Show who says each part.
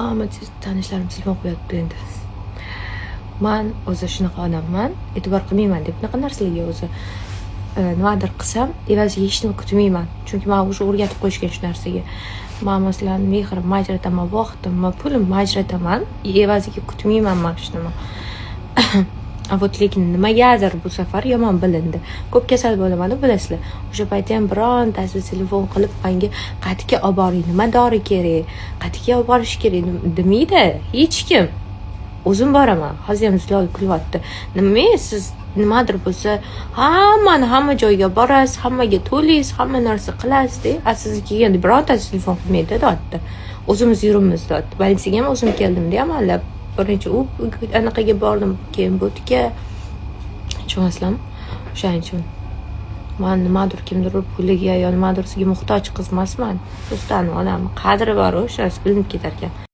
Speaker 1: hamma tanishlarim telefon qo'yapti endi. Men o'zi shunaqa odamman, e'tibor qilmayman deb bunaqa narsalarga o'zi nimadir qilsam, evaziga hech nima kutmayman. Chunki men o'sha o'rgatib qo'yishgan shu narsaga. Men masalan mehrim majrataman, vaqtimni, pulimni majrataman, evaziga kutmayman men hech nima. Вот lekin nimagadir bu safar yomon bilindi. Ko'p kasal bo'laman, bilasizlar. O'sha paytda ham birontasi telefon qilib menga qayerga olib boring, nima dori kerak, qayerga olib borish kerak demaydi hech kim. O'zim boraman. Hozir ham Zilola kulyapti. Nima siz nimadir bo'lsa, hamma joyga borasiz, hammaga to'laysiz, hamma narsa qilasiz-da. Sizga kelganda birontasi telefon qilmaydi, deyapti. O'zimiz yurimiz, deyapti. Больницаga ham o'zim keldim-da, amallab. Birinchi anaqaga bordim, keyin bo'tga. Tushunasizlarmi? O'shaning uchun men nimadir kimdir puliga yo nimadir sizga muhtoj qiz emasman. Do'stlarning odam qadri bor, o'sha bilinib ketar ekan.